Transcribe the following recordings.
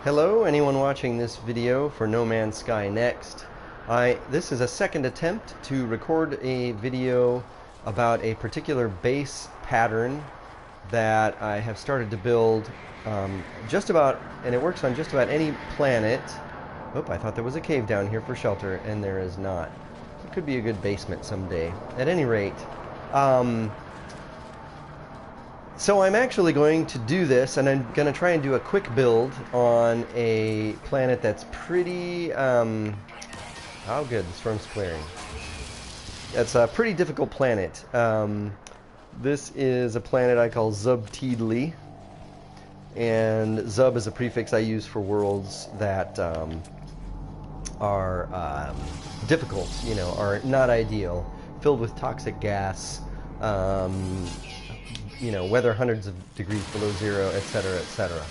Hello, anyone watching this video for No Man's Sky Next. This is a second attempt to record a video about a particular base pattern that I have started to build and it works on just about any planet. Oh, I thought there was a cave down here for shelter, and there is not. It could be a good basement someday. At any rate, so I'm actually going to do this, and I'm going to try and do a quick build on a planet that's pretty, oh good, the storm's clearing. That's a pretty difficult planet. This is a planet I call Zub-Teedly, and Zub is a prefix I use for worlds that are difficult, are not ideal, filled with toxic gas, weather hundreds of degrees below zero, etc., etc.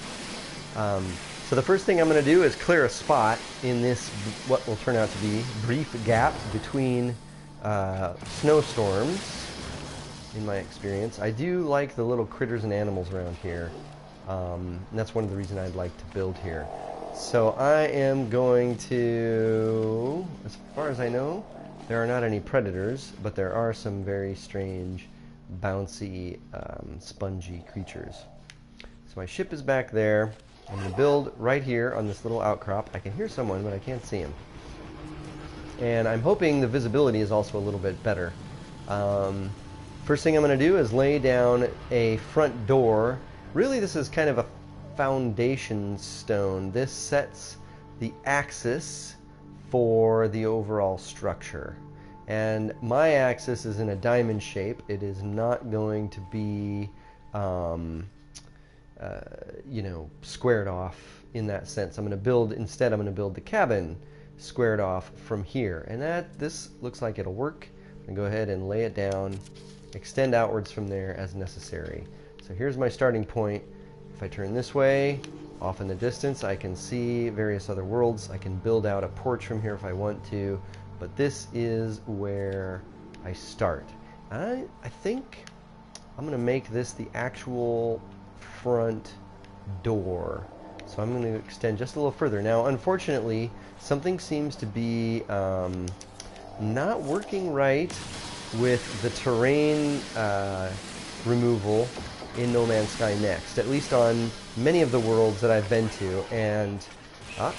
So the first thing I'm going to do is clear a spot in this, what will turn out to be, brief gap between snowstorms, in my experience. I do like the little critters and animals around here. And that's one of the reasons I'd like to build here. So I am going to, as far as I know, there are not any predators, but there are some very strange bouncy, spongy creatures. So my ship is back there. I'm going to build right here on this little outcrop. I can hear someone, but I can't see him. And I'm hoping the visibility is also a little bit better. First thing I'm going to do is lay down a front door. Really, this is kind of a foundation stone. This sets the axis for the overall structure. And my axis is in a diamond shape. It is not going to be, squared off in that sense. Instead I'm going to build the cabin squared off from here. And this looks like it'll work. I'm going to go ahead and lay it down, extend outwards from there as necessary. So here's my starting point. If I turn this way, off in the distance, I can see various other worlds. I can build out a porch from here if I want to. But this is where I start. I think I'm going to make this the actual front door. So I'm going to extend just a little further. Now, unfortunately, something seems to be not working right with the terrain removal in No Man's Sky Next, at least on many of the worlds that I've been to. And,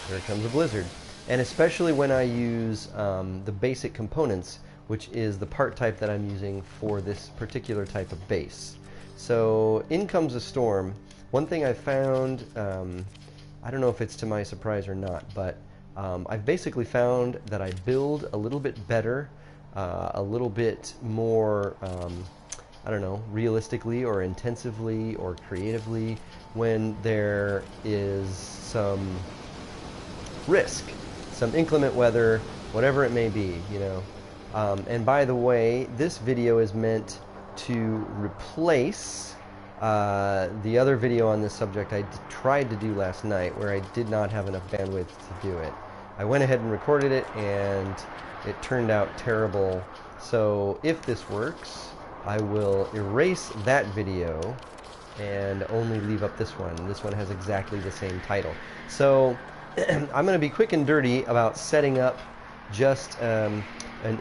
there comes a blizzard. And especially when I use the basic components, which is the part type that I'm using for this particular type of base. So in comes a storm. One thing I found, I don't know if it's to my surprise or not, but I've basically found that I build a little bit better, a little bit more, realistically or intensively or creatively when there is some risk. Some inclement weather, whatever it may be, And by the way, this video is meant to replace the other video on this subject I tried to do last night, where I did not have enough bandwidth to do it. I went ahead and recorded it, and it turned out terrible. So if this works, I will erase that video and only leave up this one. This one has exactly the same title. So I'm going to be quick and dirty about setting up just an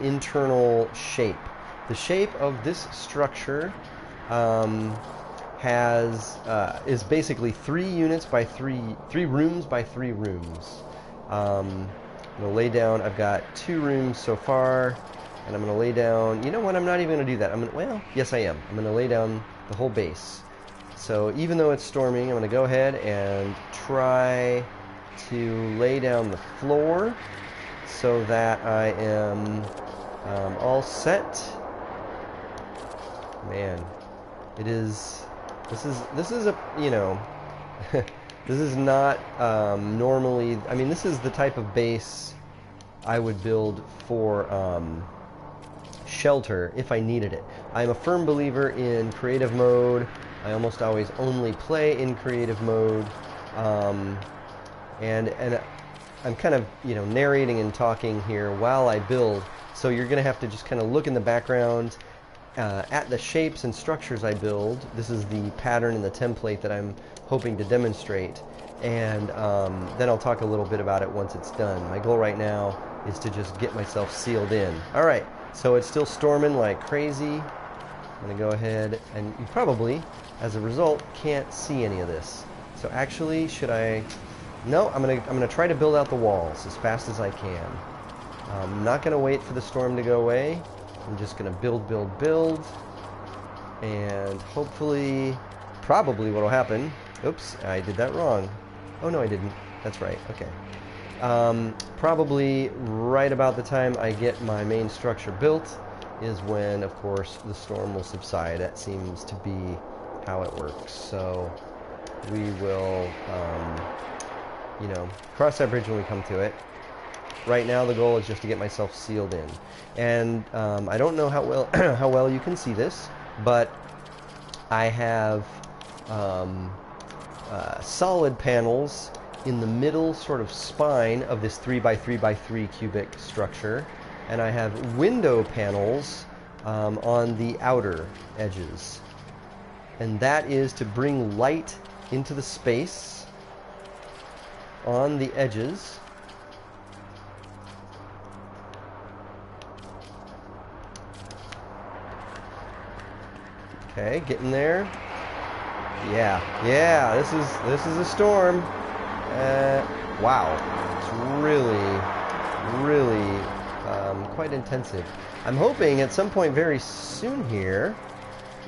internal shape. The shape of this structure is basically 3 units by 3 rooms by 3 rooms. I'm going to lay down, I've got 2 rooms so far, and I'm going to lay down, you know what, I'm not even going to do that. Yes I am. I'm going to lay down the whole base. So even though it's storming, I'm going to go ahead and try to lay down the floor so that I am all set. Man, this is a, this is not normally, this is the type of base I would build for shelter if I needed it. I'm a firm believer in creative mode. I almost always only play in creative mode. And I'm kind of, narrating and talking here while I build, so you're going to have to just kind of look in the background at the shapes and structures I build. This is the pattern and the template that I'm hoping to demonstrate. And then I'll talk a little bit about it once it's done. My goal right now is to just get myself sealed in. All right, so it's still storming like crazy. I'm going to go ahead, and you probably, as a result, can't see any of this. So actually, should I... No, I'm gonna try to build out the walls as fast as I can. I'm not going to wait for the storm to go away. I'm just going to build. And hopefully, probably what will happen... Oops, I did that wrong. Oh, no, I didn't. That's right. Okay. Probably right about the time I get my main structure built is when, of course, the storm will subside. That seems to be how it works. So we will, you know, cross that bridge when we come to it. Right now, the goal is just to get myself sealed in. And I don't know how well how well you can see this, but I have solid panels in the middle sort of spine of this 3x3x3 cubic structure, and I have window panels on the outer edges, and that is to bring light into the space on the edges. Okay, getting there. Yeah, this is a storm. Wow, it's really quite intensive. I'm hoping at some point very soon here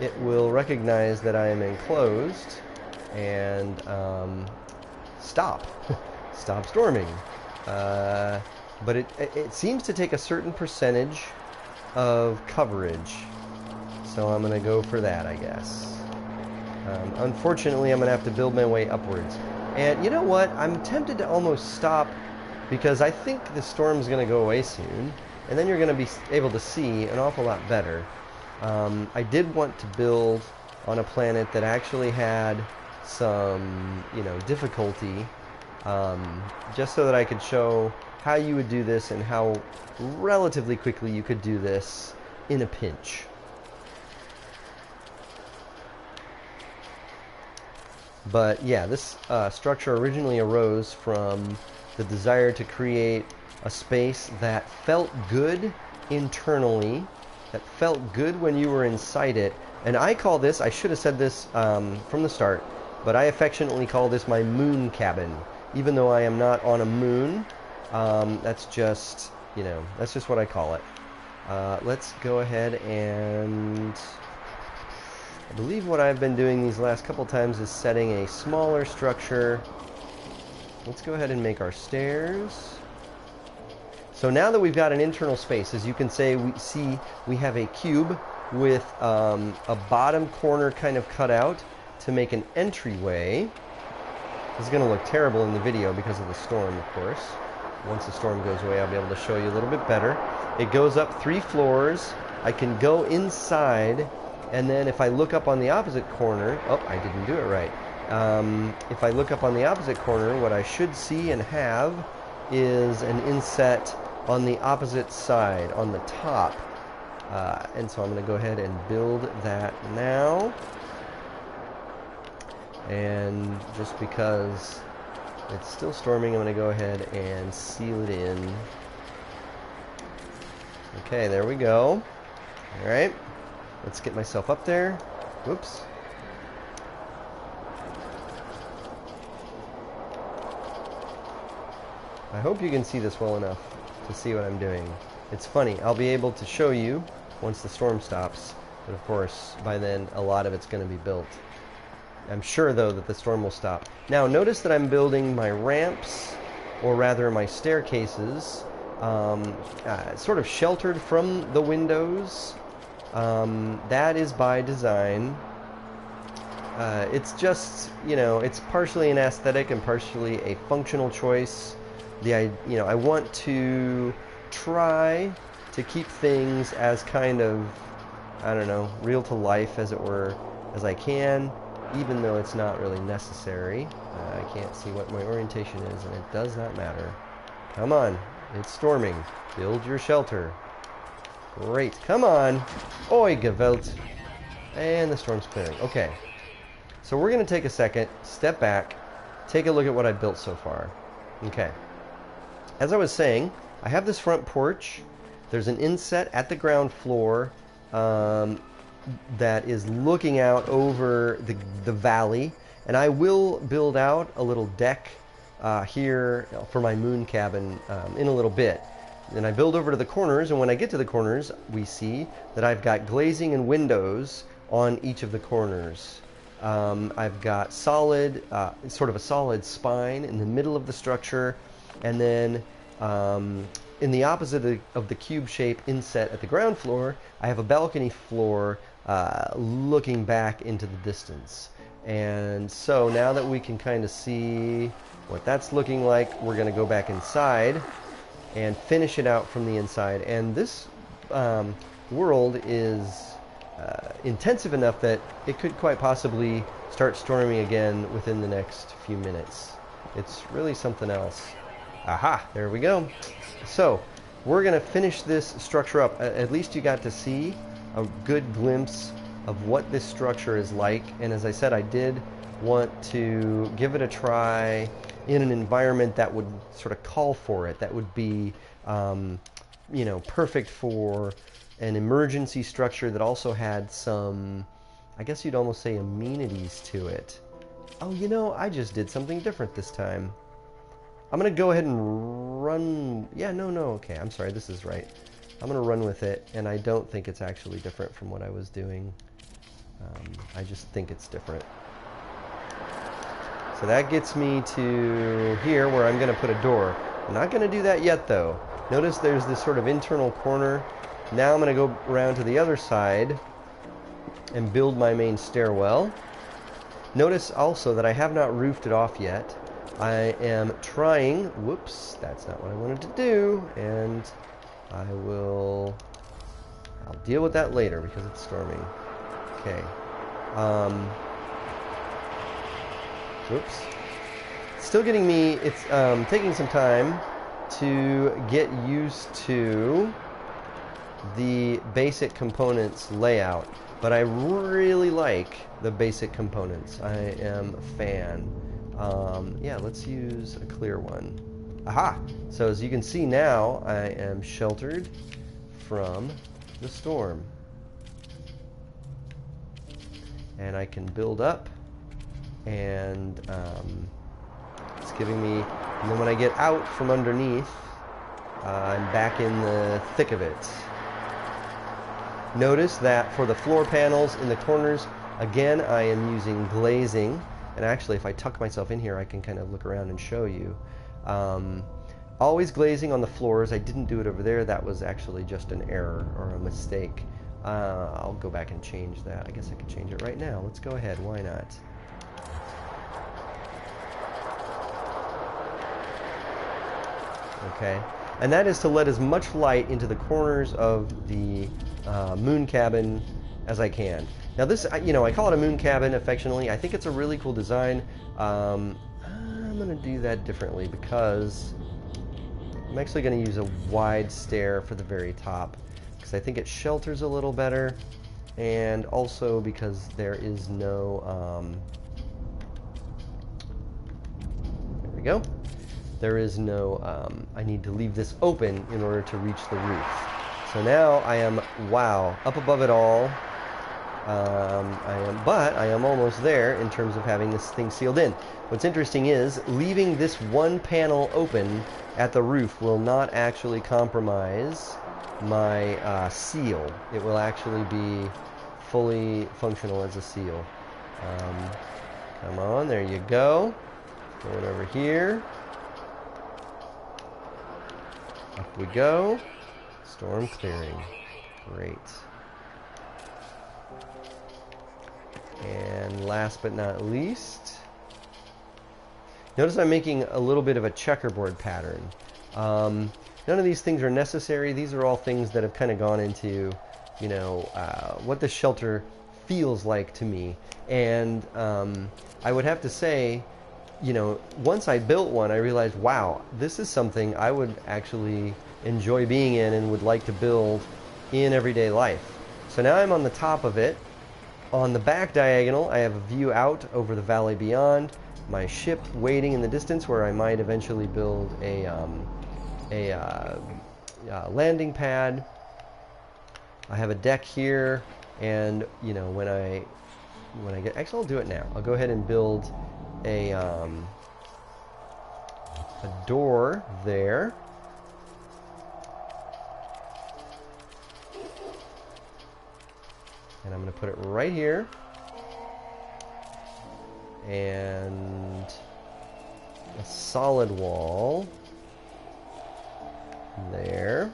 it will recognize that I am enclosed and stop storming. But it seems to take a certain percentage of coverage, so I'm gonna go for that, I guess. Unfortunately, I'm gonna have to build my way upwards. And you know what? I'm tempted to almost stop because I think the storm's going to go away soon. And then you're going to be able to see an awful lot better. I did want to build on a planet that actually had some, you know, difficulty. Just so that I could show how you would do this and how relatively quickly you could do this in a pinch. But yeah, this structure originally arose from the desire to create a space that felt good internally, that felt good when you were inside it. And I call this, I should have said this from the start, but I affectionately call this my moon cabin. Even though I am not on a moon, that's just, you know, that's just what I call it. Let's go ahead and... I believe what I've been doing these last couple times is setting a smaller structure. Let's go ahead and make our stairs. So now that we've got an internal space, as you can see, we have a cube with a bottom corner kind of cut out to make an entryway. This is going to look terrible in the video because of the storm, of course. Once the storm goes away, I'll be able to show you a little bit better. It goes up 3 floors. I can go inside. And then if I look up on the opposite corner, oh, I didn't do it right. If I look up on the opposite corner, what I should see and have is an inset on the opposite side, on the top. And so I'm going to go ahead and build that now. And just because it's still storming, I'm going to go ahead and seal it in. Okay, there we go. All right. Let's get myself up there. Whoops. I hope you can see this well enough to see what I'm doing. It's funny, I'll be able to show you once the storm stops, but of course, by then, a lot of it's going to be built. I'm sure, though, that the storm will stop. Now, notice that I'm building my ramps, or rather my staircases, sort of sheltered from the windows. That is by design. It's just, you know, it's partially an aesthetic and partially a functional choice. I want to try to keep things as kind of, I don't know, real to life as it were, as I can, even though it's not really necessary. I can't see what my orientation is, and it does not matter. Come on, it's storming. Build your shelter. Great. Come on. Oi, Gewalt. And the storm's clearing. Okay. So we're going to take a second, step back, take a look at what I built so far. Okay. As I was saying, I have this front porch. There's an inset at the ground floor that is looking out over the valley. And I will build out a little deck here for my moon cabin in a little bit. And I build over to the corners, and when I get to the corners, we see that I've got glazing and windows on each of the corners. I've got solid, sort of a solid spine in the middle of the structure, and then in the opposite of the cube shape inset at the ground floor, I have a balcony floor looking back into the distance. And so now that we can kind of see what that's looking like, we're going to go back inside and finish it out from the inside. And this world is intensive enough that it could quite possibly start storming again within the next few minutes. It's really something else. Aha, there we go. So we're going to finish this structure up. At least you got to see a good glimpse of what this structure is like. And as I said, I did want to give it a try in an environment that would sort of call for it, that would be you know, perfect for an emergency structure that also had some, I guess you'd almost say, amenities to it. Oh, you know, I just did something different this time. I'm going to go ahead and run. Yeah, no, okay, I'm sorry, this is right. I'm going to run with it, and I don't think it's actually different from what I was doing. I just think it's different. So that gets me to here where I'm going to put a door. I'm not going to do that yet, though. Notice there's this sort of internal corner. Now I'm going to go around to the other side and build my main stairwell. Notice also that I have not roofed it off yet. I am trying, whoops, that's not what I wanted to do, and I'll deal with that later because it's storming. Okay. Whoops. Still getting me, it's taking some time to get used to the basic components layout, but I really like the basic components. I am a fan. Yeah, let's use a clear one. Aha! So as you can see now, I am sheltered from the storm. And I can build up, and it's giving me, and then when I get out from underneath, I'm back in the thick of it. Notice that for the floor panels in the corners, again, I am using glazing. And actually, if I tuck myself in here, I can kind of look around and show you. Always glazing on the floors. I didn't do it over there. That was actually just an error or a mistake. I'll go back and change that. I guess I could change it right now. Let's go ahead. Why not? Okay. And that is to let as much light into the corners of the moon cabin as I can. Now this, you know, I call it a moon cabin affectionately. I think it's a really cool design. I'm going to do that differently because I'm actually going to use a wide stair for the very top because I think it shelters a little better, and also because there is no, there we go. There is no, I need to leave this open in order to reach the roof. So now I am, wow, up above it all. But I am almost there in terms of having this thing sealed in. What's interesting is leaving this one panel open at the roof will not actually compromise my seal. It will actually be fully functional as a seal. Come on, there you go. Going over here. Up we go. Storm clearing. Great. And last but not least, notice I'm making a little bit of a checkerboard pattern. None of these things are necessary. These are all things that have kind of gone into, you know, what the shelter feels like to me. And I would have to say, you know, once I built one, I realized, wow, this is something I would actually enjoy being in and would like to build in everyday life. So now I'm on the top of it. On the back diagonal, I have a view out over the valley beyond, my ship waiting in the distance where I might eventually build a landing pad. I have a deck here, and you know, when I get, actually I'll do it now. I'll go ahead and build a door there. And I'm going to put it right here. And a solid wall there.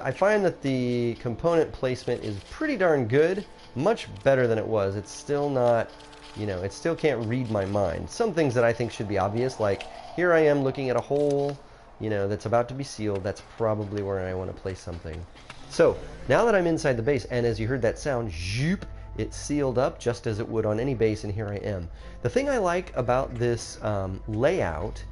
I find that the component placement is pretty darn good, much better than it was. It's still not, you know, it still can't read my mind. Some things that I think should be obvious, like here I am looking at a hole, you know, that's about to be sealed. That's probably where I want to place something. So now that I'm inside the base, and as you heard that sound, zoop, it sealed up just as it would on any base, and here I am. The thing I like about this layout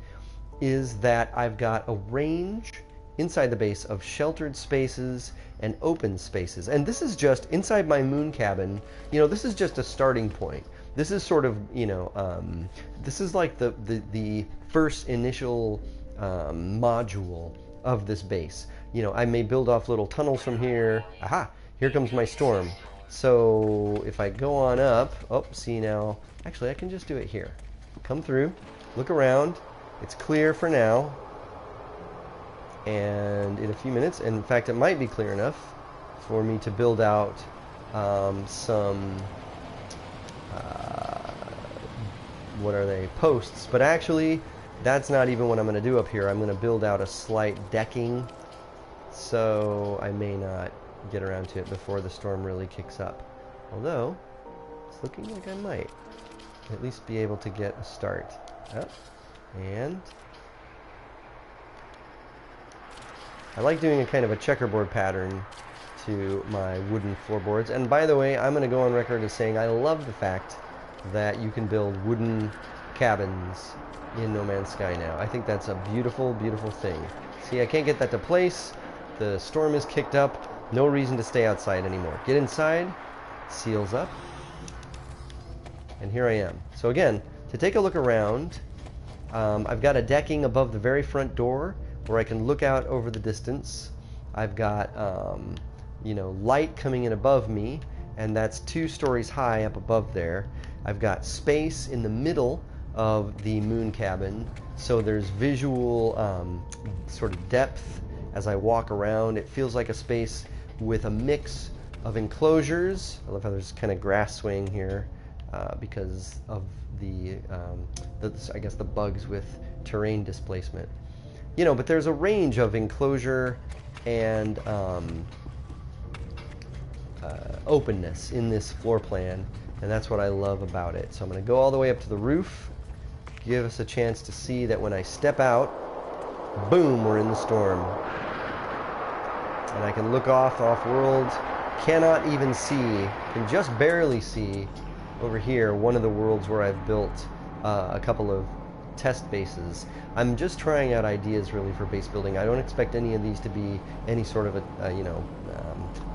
is that I've got a range inside the base of sheltered spaces and open spaces. And this is just inside my moon cabin. You know, this is just a starting point. This is sort of, you know, this is like the first initial module of this base. You know, I may build off little tunnels from here. Aha, here comes my storm. So if I go on up, oh, see now, actually I can just do it here. Come through, look around, it's clear for now. And in a few minutes, and in fact it might be clear enough for me to build out some what are they, posts, but actually that's not even what I'm going to do up here. I'm going to build out a slight decking, so I may not get around to it before the storm really kicks up, although it's looking like I might at least be able to get a start. Oh, and I like doing a kind of a checkerboard pattern to my wooden floorboards. And by the way, I'm going to go on record as saying I love the fact that you can build wooden cabins in No Man's Sky now. I think that's a beautiful, beautiful thing. See, I can't get that to place. The storm is kicked up. No reason to stay outside anymore. Get inside, seals up, and here I am. So again, to take a look around, I've got a decking above the very front door where I can look out over the distance. I've got you know, light coming in above me, and that's 2 stories high up above there. I've got space in the middle of the moon cabin, so there's visual sort of depth as I walk around. It feels like a space with a mix of enclosures. I love how there's kind of grass swaying here because of I guess the bugs with terrain displacement. You know, but there's a range of enclosure and openness in this floor plan, and that's what I love about it. So I'm going to go all the way up to the roof, give us a chance to see that when I step out, boom, we're in the storm. And I can look off-world, cannot even see, can just barely see over here one of the worlds where I've built a couple of test bases. I'm just trying out ideas really for base building. I don't expect any of these to be any sort of a you know,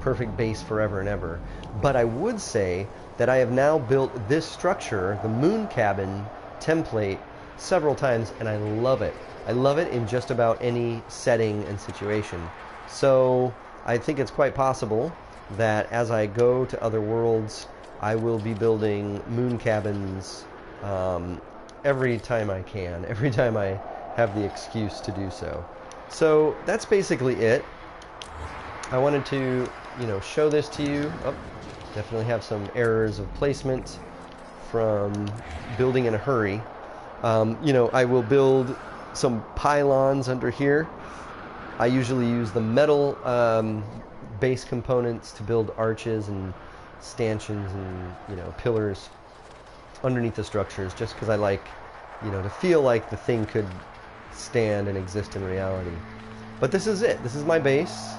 perfect base forever and ever. But I would say that I have now built this structure, the moon cabin template, several times, and I love it. I love it in just about any setting and situation. So I think it's quite possible that as I go to other worlds, I will be building moon cabins every time I can, every time I have the excuse to do so. So that's basically it. I wanted to, you know, show this to you. Oh, definitely have some errors of placement from building in a hurry. You know, I will build some pylons under here. I usually use the metal base components to build arches and stanchions and, you know, pillars underneath the structures, just because I like, you know, to feel like the thing could stand and exist in reality. But this is it. This is my base.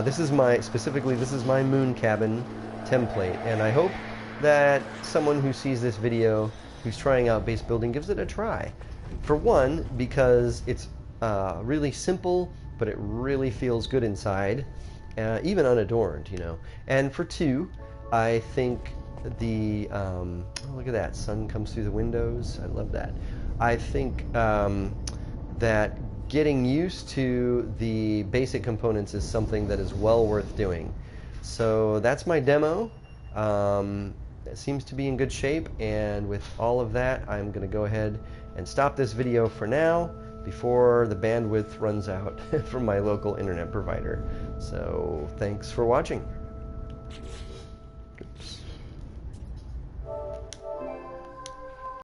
This is my moon cabin template, and I hope that someone who sees this video who's trying out base building gives it a try. For one, because it's really simple, but it really feels good inside, even unadorned, you know. And for 2, I think the oh, look at that, sun comes through the windows. I love that. I think that getting used to the basic components is something that is well worth doing. So that's my demo. It seems to be in good shape, and with all of that, I'm going to go ahead and stop this video for now before the bandwidth runs out from my local internet provider. So thanks for watching.